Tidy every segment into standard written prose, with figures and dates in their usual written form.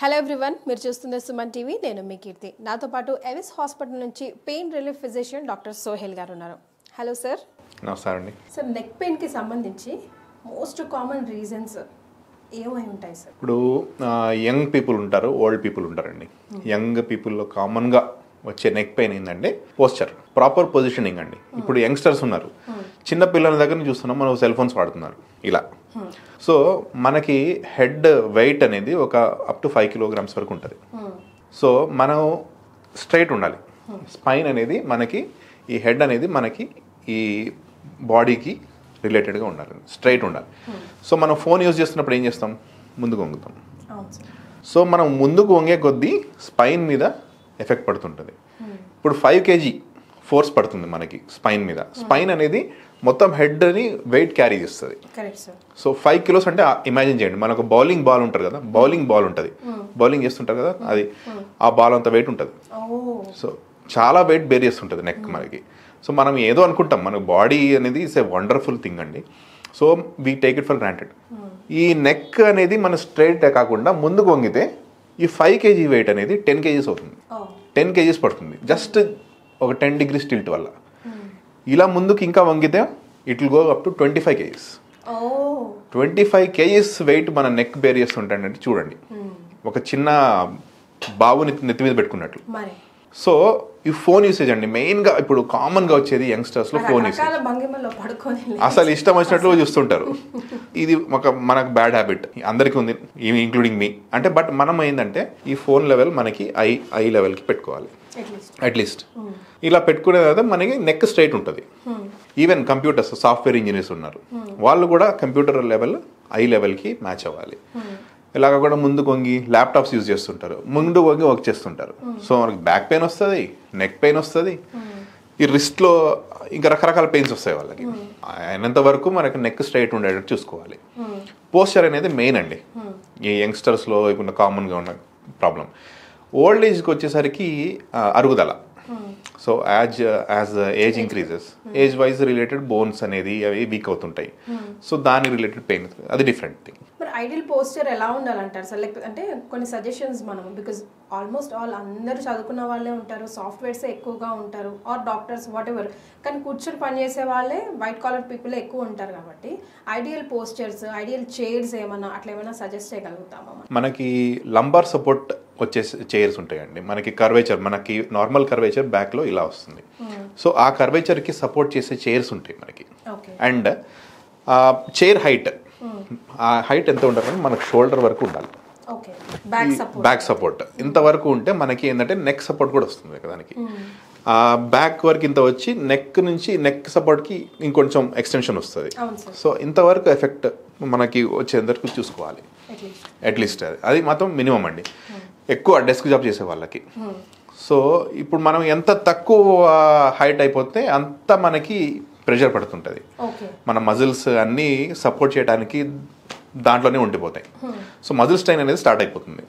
Hello everyone, మీరు చూస్తున్న Suman TV. నేను మీ కీర్తి. నాతో పాటు ఎవిస్ హాస్పిటల్ నుంచి pain relief physician doctor Sohel గారు ఉన్నారు. Hello sir. నమస్కారం అండి. సార్, నెక్ పెయిన్కి సంబంధించి మోస్ట్ కామన్ రీజన్స్ ఏమై ఉంటాయి సార్? ఇప్పుడు యంగ్ పీపుల్ ఉంటారు, ఓల్డ్ పీపుల్ ఉంటారండి. యంగ్ పీపుల్లో కామన్గా వచ్చే నెక్ పెయిన్ ఏంటంటే పోస్చర్, ప్రాపర్ పొజిషనింగ్ అండి. ఇప్పుడు యంగ్స్టర్స్ ఉన్నారు, చిన్న పిల్లల దగ్గర నుంచి చూస్తున్నాం, మనం సెల్ ఫోన్స్ వాడుతున్నారు ఇలా. సో మనకి హెడ్ వెయిట్ అనేది ఒక అప్ టు 5 kilograms వరకు ఉంటుంది. సో మనం స్ట్రైట్ ఉండాలి. స్పైన్ అనేది మనకి, ఈ హెడ్ అనేది మనకి ఈ బాడీకి రిలేటెడ్గా ఉండాలి, స్ట్రైట్ ఉండాలి. సో మనం ఫోన్ యూజ్ చేస్తున్నప్పుడు ఏం చేస్తాం? ముందుకు వంగుతాం. సో మనం ముందుకు వంగే కొద్దీ స్పైన్ మీద ఎఫెక్ట్ పడుతుంటుంది. ఇప్పుడు 5 kg ఫోర్స్ పడుతుంది మనకి స్పైన్ మీద. స్పైన్ అనేది మొత్తం హెడ్ని వెయిట్ క్యారీ చేస్తుంది. సో 5 kilos అంటే ఇమాజిన్ చేయండి, మనకు బౌలింగ్ బాల్ ఉంటుంది కదా, బౌలింగ్ బాల్ ఉంటుంది, బౌలింగ్ చేస్తుంటారు కదా, అది ఆ బాల్ అంత వెయిట్ ఉంటుంది. సో చాలా వెయిట్ బేర్ చేస్తుంటుంది నెక్ మనకి. సో మనం ఏదో అనుకుంటాం, మన బాడీ అనేది ఇట్స్ ఏ వండర్ఫుల్ థింగ్ అండి. So we take it for granted. ఈ నెక్ అనేది మన స్ట్రైట్ కాకుండా ముందుకు వంగితే ఈ 5 kg వెయిట్ అనేది 10 kgs అవుతుంది. 10 kgs పడుతుంది జస్ట్ ఒక 10 degrees టిల్ట్ వల్ల. ఇలా ముందుకు ఇంకా వంగితే it will go up to 25 kgs. 25 kgs weight మన నెక్ బేర్ చేస్తుంటాడంటే చూడండి, ఒక చిన్న బాబుని నెత్తి మీద పెట్టుకున్నట్లు. సో ఈ ఫోన్ యూసేజ్ అండి మెయిన్గా ఇప్పుడు కామన్గా వచ్చేది యంగ్స్టర్స్లో ఫోన్ యూసేజ్. అసలు ఇష్టం వచ్చినట్లు చూస్తుంటారు. ఇది మనకు బ్యాడ్ హ్యాబిట్, అందరికీ ఉంది, ఇంక్లూడింగ్ మీ. అంటే బట్ మనం ఏంటంటే ఈ ఫోన్ లెవెల్ మనకి ఐ లెవెల్కి పెట్టుకోవాలి అట్లీస్ట్. ఇలా పెట్టుకునే తర్వాత మనకి నెక్ స్ట్రైట్ ఉంటుంది. ఈవెన్ కంప్యూటర్స్, సాఫ్ట్వేర్ ఇంజనీర్స్ ఉన్నారు, వాళ్ళు కూడా కంప్యూటర్ లెవెల్ ఐ లెవెల్కి మ్యాచ్ అవ్వాలి. ఇలాగ కూడా ముందుకు వంగి ల్యాప్టాప్స్ యూజ్ చేస్తుంటారు, ముందు వంగి వర్క్ చేస్తుంటారు. సో మనకి బ్యాక్ పెయిన్ వస్తుంది, నెక్ పెయిన్ వస్తుంది, ఈ రిస్ట్లో ఇంకా రకరకాల పెయిన్స్ వస్తాయి వాళ్ళకి. అయినంత వరకు మనకి నెక్ స్ట్రైట్ ఉండేటట్టు చూసుకోవాలి. పోస్చర్ అనేది మెయిన్ అండి ఈ యంగ్స్టర్స్లో ఇప్పుడు కామన్గా ఉన్న ప్రాబ్లం. ఓల్డ్ ఏజ్కి వచ్చేసరికి అరుగుదల. So as age increases, age wise related bones అనేది అవి వీక్ అవుతుంటాయి. సో దాని రిలేటెడ్ పెయిన్, అది డిఫరెంట్ థింగ్. మరి ఐడియల్ పోస్చర్ ఎలా ఉండాలంటారు సార్? లైక్ అంటే కొన్ని సజెషన్స్ మనం, బికాజ్ ఆల్మోస్ట్ ఆల్ అందరూ చదువుకున్న వాళ్ళే ఉంటారు, సాఫ్ట్వేర్సే ఎక్కువగా ఉంటారు, ఆర్ డాక్టర్స్ వాట్ ఎవర్, కానీ కూర్చొని పనిచేసే వాళ్ళే వైట్ కాలర్ పీపుల్ ఎక్కువ ఉంటారు. కాబట్టి ఐడియల్ పోస్చర్స్, ఐడియల్ చైర్స్ ఏమన్నా అట్లా ఏమైనా సజెస్ట్ చేయగలుగుతామా? మనకి లంబార్ సపోర్ట్ వచ్చే చైర్స్ ఉంటాయండి. మనకి కర్వేచర్, మనకి నార్మల్ కర్వేచర్ బ్యాక్లో ఇలా వస్తుంది. సో ఆ కర్వేచర్కి సపోర్ట్ చేసే చైర్స్ ఉంటాయి మనకి. అండ్ చైర్ హైట్, ఆ హైట్ ఎంత ఉండాలంటే మనకు షోల్డర్ వరకు ఉండాలి. బ్యాక్ సపోర్ట్ ఇంతవరకు ఉంటే మనకి ఏంటంటే నెక్ సపోర్ట్ కూడా వస్తుంది దానికి. బ్యాక్ వరకు ఇంత వచ్చి నెక్ నుంచి నెక్ సపోర్ట్కి ఇంకొంచెం ఎక్స్టెన్షన్ వస్తుంది. సో ఇంతవరకు ఎఫెక్ట్ మనకి వచ్చేంతవరకు చూసుకోవాలి అట్లీస్ట్. అది మాత్రం మినిమం అండి, ఎక్కువ డెస్క్ జాబ్ చేసే వాళ్ళకి. సో ఇప్పుడు మనం ఎంత తక్కువ హైట్ అయిపోతే అంత మనకి ప్రెషర్ పడుతుంటుంది. మన మజిల్స్ అన్నీ సపోర్ట్ చేయడానికి దాంట్లోనే ఉండిపోతాయి. సో మజిల్ స్ట్రెయిన్ అనేది స్టార్ట్ అయిపోతుంది.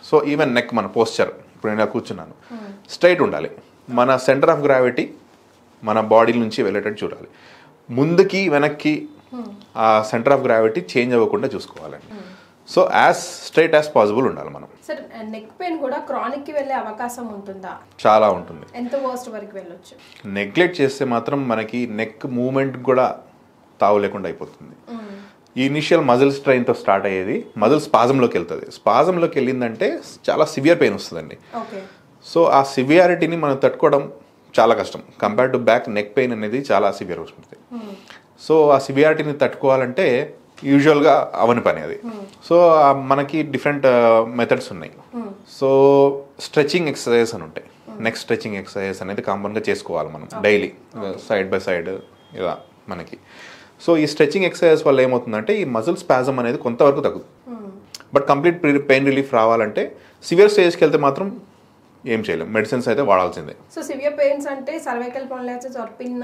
సో ఈవెన్ నెక్, మన పోస్చర్, ఇప్పుడు నేను కూర్చున్నాను, స్ట్రైట్ ఉండాలి. మన సెంటర్ ఆఫ్ గ్రావిటీ మన బాడీ నుంచి వెళ్ళేటట్టు చూడాలి. ముందుకి వెనక్కి ఆ సెంటర్ ఆఫ్ గ్రావిటీ చేంజ్ అవ్వకుండా చూసుకోవాలండి. So as straight as possible ఉండాలి మనం. సార్, నెక్ పెయిన్ కూడా క్రానిక్ కి వెళ్ళే అవకాశం ఉంటుందా? చాలా ఉంటుంది. ఎంత వర్స్ట్ వరకు వెళ్ళొచ్చు? నెగ్లెక్ట్ చేస్తే మాత్రం మనకి నెక్ మూవ్మెంట్ కూడా తావు లేకుండా అయిపోతుంది. ఈ ఇనిషియల్ మజిల్ స్ట్రెయిన్తో స్టార్ట్ అయ్యేది మజిల్ స్పాజంలోకి వెళ్తుంది. స్పాజంలోకి వెళ్ళిందంటే చాలా సివియర్ పెయిన్ వస్తుందండి. సో ఆ సివియారిటీని మనం తట్టుకోవడం చాలా కష్టం. Compare to back, neck pain అనేది చాలా సివియర్ వస్తుంది. సో ఆ సివియారిటీని తట్టుకోవాలంటే యూజువల్గా అవని పని అది. సో మనకి డిఫరెంట్ మెథడ్స్ ఉన్నాయి. సో స్ట్రెచింగ్ ఎక్సర్సైజెస్ అని ఉంటాయి. నెక్ స్ట్రెచింగ్ ఎక్సర్సైజెస్ అనేది కామన్గా చేసుకోవాలి మనం డైలీ, సైడ్ బై సైడ్ ఇలా మనకి. సో ఈ స్ట్రెచింగ్ ఎక్సర్సైజ్ వల్ల ఏమవుతుందంటే ఈ మజిల్ స్పాజం అనేది కొంతవరకు తగ్గుతుంది. బట్ కంప్లీట్ పెయిన్ రిలీఫ్ రావాలంటే సివియర్ స్టేజ్కి వెళ్తే మాత్రం ఏం చేయలేం, మెడిసిన్స్ అయితే వాడాల్సిందే. సో సివియర్ పెయిన్స్ అంటే సర్వైకల్ స్పాండిలోసిస్ ఆర్ పిన్,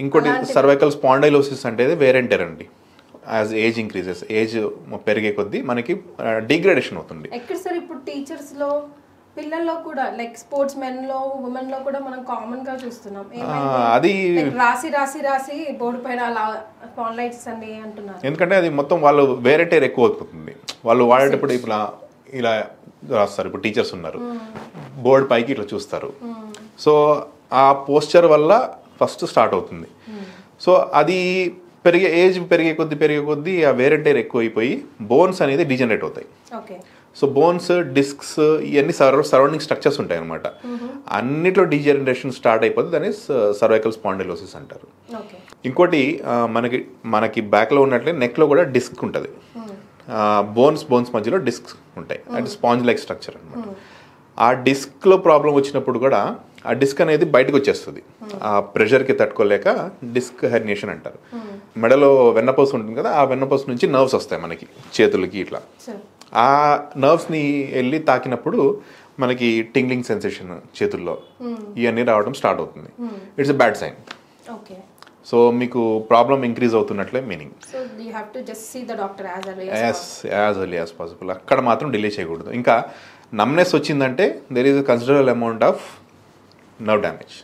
ఇంకోటి సర్వైకల్ స్పాండిలోసిస్ అంటే వేరెంటర్ అండి. యాజ్ ఏజ్ ఇంక్రీజెస్, ఏజ్ పెరిగే కొద్దీ మనకి డిగ్రేడేషన్ అవుతుంది. ఎక్కడ సార్ ఇప్పుడు టీచర్స్ లో, పిల్లల్లో కూడా, లైక్ స్పోర్ట్స్ మెన్ లో, ఉమెన్ లో కూడా మనం కామన్ గా చూస్తున్నాం. అది రాసి రాసి రాసి బోర్డు పైన అలా స్పాండిలైటిస్ అని అంటున్నారు. ఎందుకంటే అది మొత్తం వాళ్ళు వేరెంటర్ ఎక్కువ అవుతుంది. వాళ్ళు వాడేటప్పుడు ఇప్పుడు ఇలా రాస్తారు. ఇప్పుడు టీచర్స్ ఉన్నారు, బోర్డు పైకి ఇట్లా చూస్తారు. సో ఆ పోస్చర్ వల్ల ఫస్ట్ స్టార్ట్ అవుతుంది. సో అది ఏజ్ పెరిగే కొద్దీ ఆ వేర్ అండ్ టైర్ ఎక్కువ అయిపోయి బోన్స్ అనేది డిజనరేట్ అవుతాయి. సో బోన్స్, డిస్క్స్ ఇవన్నీ సరౌండింగ్ స్ట్రక్చర్స్ ఉంటాయి అనమాట. అన్నిట్లో డీజనరేషన్ స్టార్ట్ అయిపోతుంది, దాన్ని సర్వైకల్ స్పాండిలోసిస్ అంటారు. ఇంకోటి మనకి బ్యాక్లో ఉన్నట్లే నెక్లో కూడా డిస్క్ ఉంటుంది. బోన్స్ మధ్యలో డిస్క్ ఉంటాయి, అది స్పాంజ్ లైక్ స్ట్రక్చర్ అనమాట. ఆ డిస్క్లో ప్రాబ్లం వచ్చినప్పుడు కూడా ఆ డిస్క్ అనేది బయటకు వచ్చేస్తుంది. ఆ ప్రెషర్కి తట్టుకోలేక డిస్క్ హెర్నియేషన్ అంటారు. మెడలో వెన్నపూస ఉంటుంది కదా, ఆ వెన్నపూస నుంచి నర్వ్స్ వస్తాయి మనకి చేతులకి ఇట్లా. ఆ నర్వ్స్ని వెళ్ళి తాకినప్పుడు మనకి టింగ్లింగ్ సెన్సేషన్ చేతుల్లో ఇవన్నీ రావడం స్టార్ట్ అవుతుంది. It's a bad sign. So మీకు ప్రాబ్లం ఇంక్రీజ్ అవుతున్నట్లే meaning. As early as possible. అక్కడ మాత్రం డిలే చేయకూడదు. ఇంకా నమ్నెస్ వచ్చిందంటే there is considerable amount of nerve damage.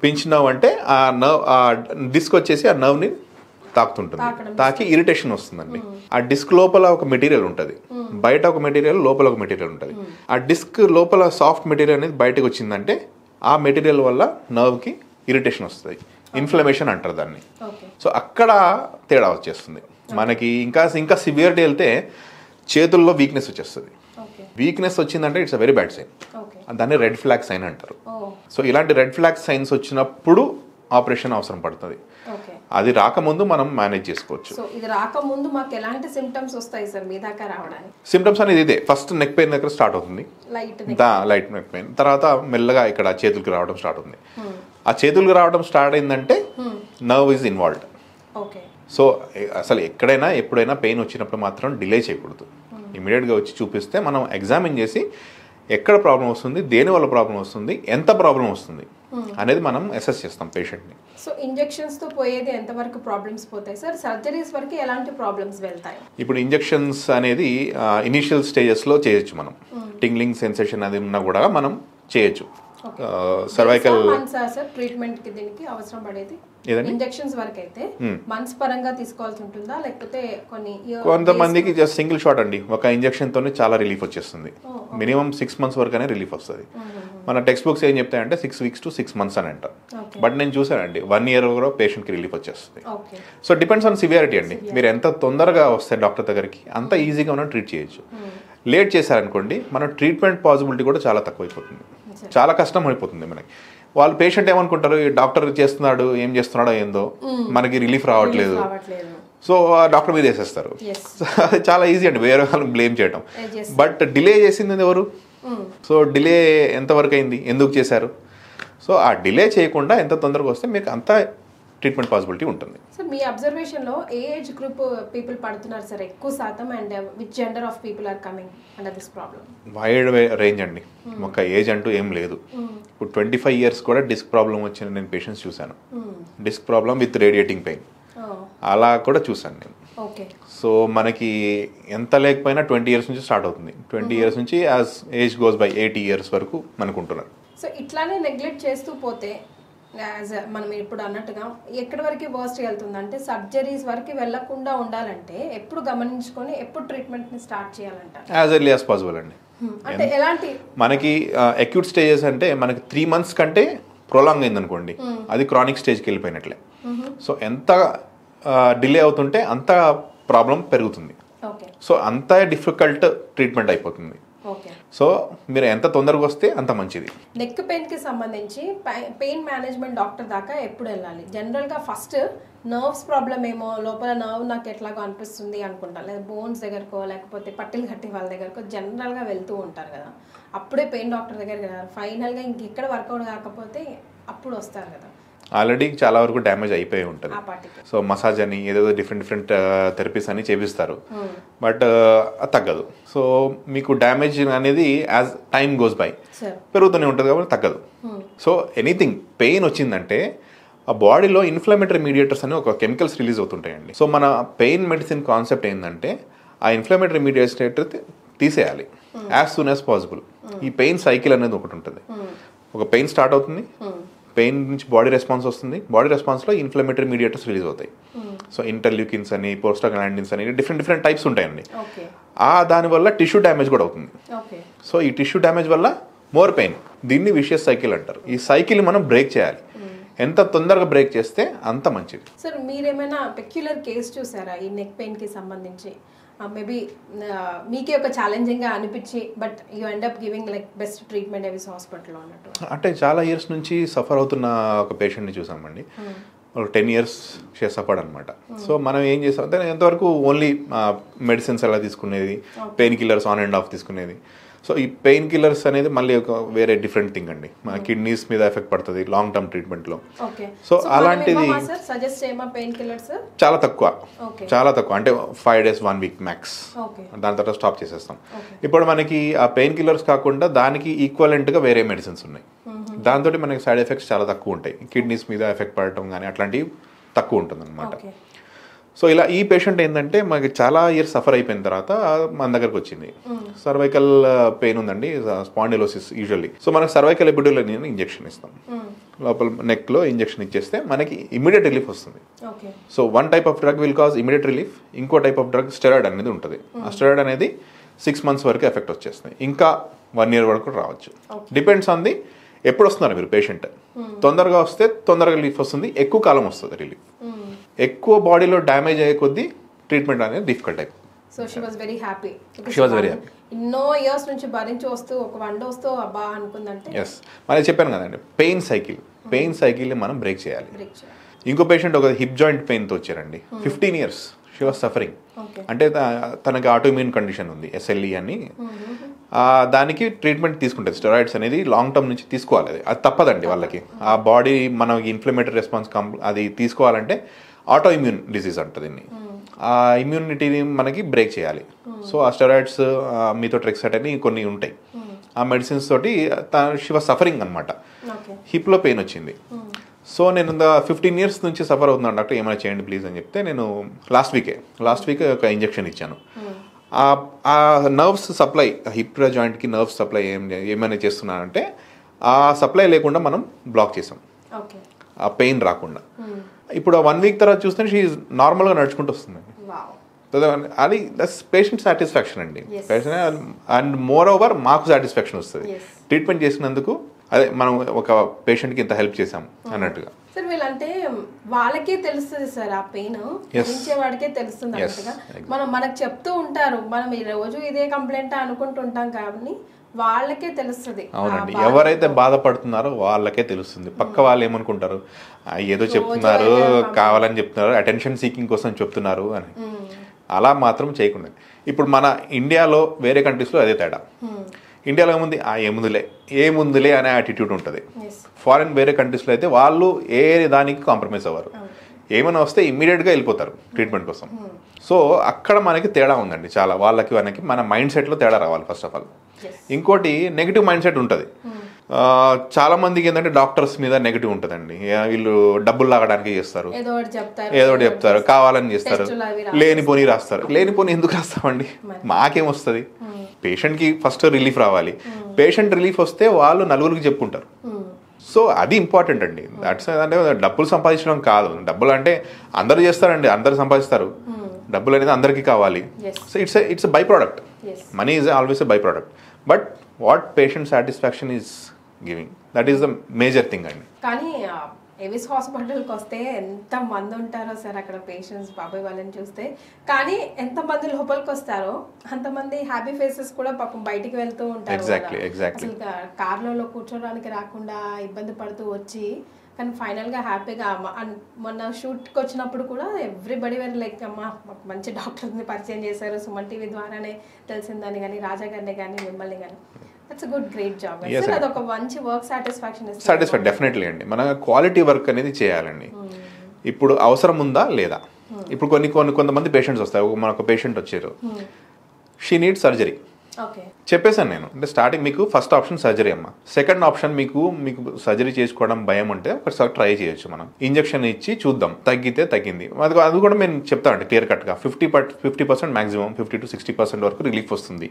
Pinch nerve అంటే ఆ నర్వ్, ఆ డిస్క్ వచ్చేసి ఆ నర్వ్ని తాకుతుంటుంది, తాకి ఇరిటేషన్ వస్తుందండి. ఆ డిస్క్ లోపల ఒక మెటీరియల్ ఉంటుంది, బయట ఒక మెటీరియల్, లోపల ఒక మెటీరియల్ ఉంటుంది. ఆ డిస్క్ లోపల సాఫ్ట్ మెటీరియల్ అనేది బయటకు వచ్చిందంటే ఆ మెటీరియల్ వల్ల నర్వ్కి ఇరిటేషన్ వస్తుంది, ఇన్ఫ్లమేషన్ అంటారు దాన్ని. సో అక్కడ తేడా వచ్చేస్తుంది మనకి. ఇంకా సివియరిటీ వెళ్తే చేతుల్లో వీక్నెస్ వచ్చేస్తుంది. వీక్నెస్ వచ్చిందంటే it's a very bad sign. దాన్ని రెడ్ ఫ్లాగ్ సైన్ అంటారు. సో ఇలాంటి రెడ్ ఫ్లాగ్ సైన్స్ వచ్చినప్పుడు ఆపరేషన్ అవసరం పడుతుంది. అది రాకముందు మనం మేనేజ్ చేసుకోవచ్చు. సో ఇది రాకముందు మాకు ఎలాంటి సింప్టమ్స్ వస్తాయి సార్ మీ దాకా రావడానికి? సింప్టమ్స్ అనేది ఇదే, ఫస్ట్ నెక్ పెయిన్ దగ్గర స్టార్ట్ అవుతుంది, లైట్ నెక్ పెయిన్. తర్వాత మెల్లగా ఇక్కడ చేతులకి రావడం స్టార్ట్ అవుతుంది. ఆ చేతులకు రావడం స్టార్ట్ అయిందంటే నర్వ్ ఈజ్ ఇన్వాల్వ్డ్. సో అసలు ఎక్కడైనా ఎప్పుడైనా పెయిన్ వచ్చినప్పుడు మాత్రం డిలే చేయకూడదు. ఇమీడియట్గా వచ్చి చూపిస్తే మనం ఎగ్జామిన్ చేసి ఎక్కడ ప్రాబ్లం వస్తుంది, దేని వల్ల ప్రాబ్లం వస్తుంది, ఎంత ప్రాబ్లం వస్తుంది అనేది మనం అసెస్ చేస్తాం పేషెంట్ని. సో ఇంజెక్షన్స్ తో పోయేది ఎంత వరకు ప్రాబ్లమ్స్ పోతాయి సార్? సర్జరీస్ వరకు ఎలాంటి ప్రాబ్లమ్స్ వెళ్తాయి? ఇప్పుడు ఇంజెక్షన్స్ అనేది ఇనిషియల్ స్టేజెస్లో చేయొచ్చు మనం. టింగ్లింగ్ సెన్సేషన్ అది ఉన్నా కూడా మనం చేయొచ్చు. సర్వైకల్ ట్రీట్మెంట్ కి దీనికి అవసరం పడేది ఇంజెక్షన్స్ వరకు అయితే మంత్స్ పరంగా తీసుకోవాల్సి ఉంటుందా, లేకపోతే కొంతమందికి జస్ట్ సింగిల్ షాట్ అండి, ఒక ఇంజెక్షన్ తోనే చాలా రిలీఫ్ వచ్చేస్తుంది. మినిమం 6 months వరకనే రిలీఫ్ వస్తుంది. మన టెక్స్ట్ బుక్స్ ఏం చెప్తాయంటే 6 weeks to 6 months అని అంటారు. బట్ నేను చూసానండి 1 year కూడా పేషెంట్కి రిలీఫ్ వచ్చేస్తుంది. సో డిపెండ్స్ ఆన్ సివియారిటీ అండి. మీరు ఎంత తొందరగా వస్తే డాక్టర్ దగ్గరికి అంత ఈజీగా మనం ట్రీట్ చేయొచ్చు. లేట్ చేశారనుకోండి మన ట్రీట్మెంట్ పాసిబిలిటీ కూడా చాలా తక్కువైపోతుంది, చాలా కష్టం అయిపోతుంది మనకి. వాళ్ళు పేషెంట్ ఏమనుకుంటారు, ఈ డాక్టర్ చేస్తున్నాడు, ఏం చేస్తున్నాడో ఏందో, మనకి రిలీఫ్ రావట్లేదు, సో డాక్టర్ మీద వేసేస్తారు. చాలా ఈజీ అండి వేరే వాళ్ళని బ్లేమ్ చేయడం. బట్ డిలే చేసింది ఎవరు? సో డిలే ఎంతవరకు అయింది, ఎందుకు చేశారు? సో ఆ డిలే చేయకుండా ఎంత తొందరగా వస్తే మీకు అంత ట్రీట్మెంట్ పాసిబిలిటీ ఉంటుంది. సార్ మీ అబ్జర్వేషన్లో ఏ ఏజ్ గ్రూప్ పీపుల్ పడుతున్నారు సార్ ఎక్కువ శాతం, and which gender of people are coming under this problem? Wide range అండి, ఒక ఏజ్ అంటూ ఏం లేదు. ఇప్పుడు 25 years కూడా డిస్క్ ప్రాబ్లం వచ్చిన నేను పేషెంట్స్ చూశాను. Disc problem with radiating pain అలా కూడా చూశాను నేను. సో మనకి ఎంత లేకపోయినా 20 years నుంచి స్టార్ట్ అవుతుంది. 20 years నుంచి as age goes by 80 years వరకు మనకు ఉంటున్నారు. సో ఇట్లానే నెగ్లెక్ట్ చేస్తూ పోతే మనం ఇప్పుడు అన్నట్టుగా ఎక్కడి వరకు వర్స్ట్ వెళ్తుంది అంటే సర్జరీస్ వరకు వెళ్లకుండా ఉండాలంటే ఎప్పుడు గమనించుకొని ఎప్పుడు ట్రీట్మెంట్ ని స్టార్ట్ చేయాలంటారు? యాజ్ ఎర్లీ యాజ్ పాసిబుల్ అండి. అంటే ఎలాంటి మనకి అక్యూట్ స్టేజెస్ అంటే మనకి 3 months కంటే ప్రొలాంగ్ అయింది అనుకోండి, అది క్రానిక్ స్టేజ్కి వెళ్ళిపోయినట్లే. సో ఎంత డిలే అవుతుంటే అంత ప్రాబ్లం పెరుగుతుంది. సో అంత డిఫికల్ట్ ట్రీట్మెంట్ అయిపోతుంది. సో మీరు ఎంత తొందరగా వస్తే అంత మంచిది. నెక్ పెయిన్ కి సంబంధించి పెయిన్ మేనేజ్మెంట్ డాక్టర్ దాకా ఎప్పుడు వెళ్ళాలి? జనరల్ గా ఫస్ట్ నర్వ్స్ ప్రాబ్లం ఏమో, లోపల నర్వ్ నాకు ఎట్లాగో అనిపిస్తుంది అనుకుంటా, లేదా బోన్స్ దగ్గరకో లేకపోతే పట్టీలు కట్టి వాళ్ళ దగ్గరకో జనరల్ గా వెళ్తూ ఉంటారు కదా, అప్పుడే పెయిన్ డాక్టర్ దగ్గరికి వెళ్ళాలి. ఫైనల్ గా ఇంకెక్కడ వర్కౌట్ కాకపోతే అప్పుడు వస్తారు కదా. ఆల్రెడీ చాలా వరకు డ్యామేజ్ అయిపోయి ఉంటుంది. సో మసాజ్ అని ఏదేదో డిఫరెంట్ థెరపీస్ అని చేపిస్తారు, బట్ తగ్గదు. సో మీకు డ్యామేజ్ అనేది యాజ్ టైమ్ గోస్ బై పెరుగుతూనే ఉంటుంది కాబట్టి తగ్గదు. సో ఎనీథింగ్ పెయిన్ వచ్చిందంటే ఆ బాడీలో ఇన్ఫ్లమేటరీ మీడియేటర్స్ అని ఒక కెమికల్స్ రిలీజ్ అవుతుంటాయండి. సో మన పెయిన్ మెడిసిన్ కాన్సెప్ట్ ఏంటంటే ఆ ఇన్ఫ్లమేటరీ మీడియేటర్ తీసేయాలి యాజ్ సూన్ యాజ్ పాసిబుల్. ఈ పెయిన్ సైకిల్ అనేది ఒకటి ఉంటుంది. ఒక పెయిన్ స్టార్ట్ అవుతుంది, పెయిన్ నుంచి బాడీ రెస్పాన్స్ వస్తుంది, బాడీ రెస్పాన్స్లో ఇన్ఫ్లమేటరీ మీడియేటర్స్ రిలీజ్ అవుతాయి. సో ఇంటర్ల్యూకిన్స్ అని, ప్రోస్టాగ్లాండిన్స్ అని డిఫరెంట్ టైప్స్ ఉంటాయండి. దానివల్ల టిష్యూ డ్యామేజ్ కూడా అవుతుంది. సో ఈ టిష్యూ డ్యామేజ్ వల్ల మోర్ పెయిన్. దీన్ని విషియస్ సైకిల్ అంటారు. ఈ సైకిల్ మనం బ్రేక్ చేయాలి. ఎంత తొందరగా బ్రేక్ చేస్తే అంత మంచిది. సార్ మీరేమైనా పెక్యులర్ కేస్ చూసారా ఈ నెక్ పెయిన్కి సంబంధించి? మేబీ మీకే ఒక ఛాలెంజింగ్గా అనిపించి but you end up giving like best treatment Avis హాస్పిటల్లో అన్నట్టు. అంటే చాలా ఇయర్స్ నుంచి సఫర్ అవుతున్న ఒక పేషెంట్ని చూసామండి. 10 years సఫర్డ్ అనమాట. సో మనం ఏం చేసాం అంటే ఎంతవరకు ఓన్లీ మెడిసిన్స్ ఎలా తీసుకునేది, pain killers on and of తీసుకునేది. సో ఈ పెయిన్ కిల్లర్స్ అనేది మళ్ళీ ఒక వేరే డిఫరెంట్ థింగ్ అండి. మన కిడ్నీస్ మీద ఎఫెక్ట్ పడుతుంది లాంగ్ టర్మ్ ట్రీట్మెంట్లో. సో అలాంటిది చాలా తక్కువ అంటే 5 days 1 week మ్యాక్స్. దాని తర్వాత స్టాప్ చేసేస్తాం. ఇప్పుడు మనకి ఆ పెయిన్ కిల్లర్స్ కాకుండా దానికి ఈక్వలెంట్గా వేరే మెడిసిన్స్ ఉన్నాయి. దాంతో మనకి సైడ్ ఎఫెక్ట్స్ చాలా తక్కువ ఉంటాయి. కిడ్నీస్ మీద ఎఫెక్ట్ పడటం కానీ అట్లాంటివి తక్కువ ఉంటుంది అనమాట. సో ఇలా ఈ పేషెంట్ ఏంటంటే మనకి చాలా ఇయర్స్ సఫర్ అయిపోయిన తర్వాత మన దగ్గరకు వచ్చింది. సర్వైకల్ పెయిన్ ఉందండి, స్పాండిలోసిస్ యూజువల్లీ. సో మనకు సర్వైకల్ ఎపిడ్యూరల్ ఇంజెక్షన్ ఇస్తాం. లోపల నెక్లో ఇంజెక్షన్ ఇచ్చేస్తే మనకి ఇమీడియట్ రిలీఫ్ వస్తుంది. So 1 type of drug will cause immediate relief. ఇంకో టైప్ ఆఫ్ డ్రగ్ స్టెరాయిడ్ అనేది ఉంటుంది. ఆ స్టెరాయిడ్ అనేది 6 months వరకు ఎఫెక్ట్ వచ్చేస్తుంది. ఇంకా 1 year వరకు రావచ్చు. డిపెండ్స్ ఆన్ ది ఎప్పుడు వస్తున్నారు మీరు పేషెంట్. తొందరగా వస్తే తొందరగా రిలీఫ్ వస్తుంది, ఎక్కువ కాలం వస్తుంది రిలీఫ్. ఎక్కువ బాడీలో డ్యామేజ్ అయ్యే కొద్దీ ట్రీట్మెంట్ అనేది డిఫికల్ట్ అయిపోయింది. So she was very happy. ఎన్నో ఇయర్స్ నుంచి భరించి వస్తూ ఒక 1 day వస్తూ అబ్బా అనుకుందంటే. ఎస్, మరి చెప్పాను కదండి, పెయిన్ సైకిల్ని మనం బ్రేక్ చేయాలి. ఇంకో పేషెంట్ ఒక హిప్ జాయింట్ పెయిన్తో వచ్చారండి. 15 years షీ వాజ్ సఫరింగ్. అంటే తనకి ఆటోఇమ్యూన్ కండిషన్ ఉంది, SLE అని. దానికి ట్రీట్మెంట్ తీసుకుంటుంది. స్టెరాయిడ్స్ అనేది లాంగ్ టర్మ్ నుంచి తీసుకోవాలి. అది తప్పదండి వాళ్ళకి. ఆ బాడీ మనకి ఇన్ఫ్లమేటరీ రెస్పాన్స్ అది తీసుకోవాలంటే ఆటో ఇమ్యూన్ డిసీజ్ అంటుంది దీన్ని. ఆ ఇమ్యూనిటీని మనకి బ్రేక్ చేయాలి. సో ఆ స్టెరాయిడ్స్, మీథోట్రెక్సైట్ అని కొన్ని ఉంటాయి. ఆ మెడిసిన్స్ తోటి షీ వాజ్ సఫరింగ్ అనమాట. హిప్లో పెయిన్ వచ్చింది. సో నేను 15 years నుంచి సఫర్ అవుతున్నాను డాక్టర్, ఏమైనా చేయండి ప్లీజ్ అని చెప్తే నేను లాస్ట్ వీక్ ఒక ఇంజెక్షన్ ఇచ్చాను. ఆ నర్వ్స్ సప్లై, హిప్ జాయింట్కి నర్వ్స్ సప్లై ఏమైనా చేస్తున్నానంటే ఆ సప్లై లేకుండా మనం బ్లాక్ చేసాం, ఆ పెయిన్ రాకుండా. ఇప్పుడు 1 week తర్వాత చూస్తే షీ నార్మల్గా నడుచుకుంటూ వస్తుందండి. అది పేషెంట్ సాటిస్ఫాక్షన్ అండి. అండ్ మోర్ ఓవర్ మాకు సాటిస్ఫాక్షన్ వస్తుంది ట్రీట్మెంట్ చేసినందుకు. అదే మనం ఒక పేషెంట్కి ఇంత హెల్ప్ చేసాం అన్నట్టుగా. సార్ వీళ్ళంటే వాళ్ళకే తెలుస్తుంది సార్, ఆ పెయిన్ వాడికే తెలుస్తుంది అన్నట్టుగా. మనకు చెప్తూ ఉంటారు, మనం ఈ రోజు ఇదే కంప్లైంట్ అనుకుంటుంటాం కానీ వాళ్ళకే తెలుస్తుంది. అవునండి, ఎవరైతే బాధపడుతున్నారో వాళ్ళకే తెలుస్తుంది. పక్క వాళ్ళు ఏమనుకుంటారు, ఏదో చెప్తున్నారు, కావాలని చెప్తున్నారు, అటెన్షన్ సీకింగ్ కోసం చెప్తున్నారు అని. అలా మాత్రం చేయకుండా. ఇప్పుడు మన ఇండియాలో వేరే కంట్రీస్లో అదే తేడా. ఇండియాలో ఏముందులే అనే యాటిట్యూడ్ ఉంటుంది. ఫారిన్ వేరే కంట్రీస్లో అయితే వాళ్ళు ఏ దానికి కాంప్రమైజ్ అవ్వరు. ఏమైనా వస్తే ఇమ్మీడియట్గా వెళ్ళిపోతారు ట్రీట్మెంట్ కోసం. సో అక్కడ మనకి తేడా ఉందండి చాలా. వాళ్ళకి మన మైండ్ సెట్లో తేడా రావాలి ఫస్ట్ ఆఫ్ ఆల్. ఇంకోటి నెగిటివ్ మైండ్ సెట్ ఉంటుంది. చాలా మందికి ఏంటంటే డాక్టర్స్ మీద నెగిటివ్ ఉంటుందండి. వీళ్ళు డబ్బులు లాగడానికి చేస్తారు, ఏదో ఒకటి చెప్తారు, కావాలని చేస్తారు, లేనిపోని రాస్తారు. లేనిపోని ఎందుకు రాస్తామండి, మాకేమొస్తుంది? పేషెంట్కి ఫస్ట్ రిలీఫ్ రావాలి. పేషెంట్ రిలీఫ్ వస్తే వాళ్ళు నలుగురికి చెప్పుకుంటారు. సో అది ఇంపార్టెంట్ అండి. దట్స్ అంటే డబ్బులు సంపాదించడం కాదు. డబ్బులు అంటే అందరూ చేస్తారండి, అందరూ సంపాదిస్తారు. డబ్బులు అనేది అందరికీ కావాలి. So it's by product. Money is always a by product. But what patient satisfaction is giving, that is the major thing అండి. కానీ ఎవిస్ హాస్పిటల్కి వస్తే ఎంత మంది ఉంటారో సార్ అక్కడ పేషెంట్స్, బాబాయ్ వాళ్ళని చూస్తే. కానీ ఎంతమంది లోపలికి వస్తారో అంతమంది హ్యాపీ ఫేసెస్ కూడా పాపం బయటికి వెళ్తూ ఉంటారు. అసలు కార్లలో కూర్చోడానికి రాకుండా ఇబ్బంది పడుతూ వచ్చి, కానీ ఫైనల్గా హ్యాపీగా. మొన్న షూట్కి వచ్చినప్పుడు కూడా ఎవ్రీబడి వేర్ లైక్ అమ్మ మంచి డాక్టర్ని పరిచయం చేశారు, సుమన్ టీవీ ద్వారానే తెలిసిందని కానీ, రాజా గారిని కానీ, మిమ్మల్ని కానీ. That's good, great job. అదొక మంచి వర్క్ సాటిస్ఫాక్షన్ డెఫినెట్లీ అండి. మన క్వాలిటీ వర్క్ అనేది చేయాలండి. ఇప్పుడు అవసరం ఉందా లేదా? ఇప్పుడు కొంతమంది పేషెంట్స్ వస్తారు. మనకు పేషెంట్ వచ్చారు, షీ నీడ్ సర్జరీ, ఓకే. చెప్పేశాను నేను. అంటే స్టార్టింగ్ మీకు ఫస్ట్ ఆప్షన్ సర్జరీ అమ్మ, సెకండ్ ఆప్షన్ మీకు సర్జరీ చేసుకోవడం భయం ఉంటే ఒకసారి ట్రై చేయొచ్చు. మనం ఇంజెక్షన్ ఇచ్చి చూద్దాం, తగ్గితే తగ్గింది. అది కూడా నేను చెప్తాను అంటే క్లియర్ కట్గా 50% మాక్సిమం 50 to 60% వరకు రిలీఫ్ వస్తుంది.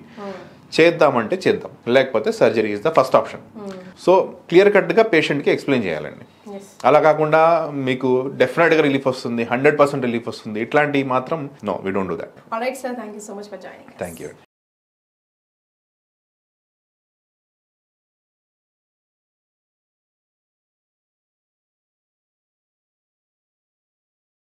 చేద్దామంటే చేద్దాం, లేకపోతే surgery is the first option. So clear కట్గా పేషెంట్కి ఎక్స్ప్లెయిన్ చేయాలండి. అలా కాకుండా మీకు డెఫినెట్గా రిలీఫ్ వస్తుంది, 100% రిలీఫ్ వస్తుంది, ఇట్లాంటివి మాత్రం no, we don't do that. Alright sir, thank you so much for joining. Thank you.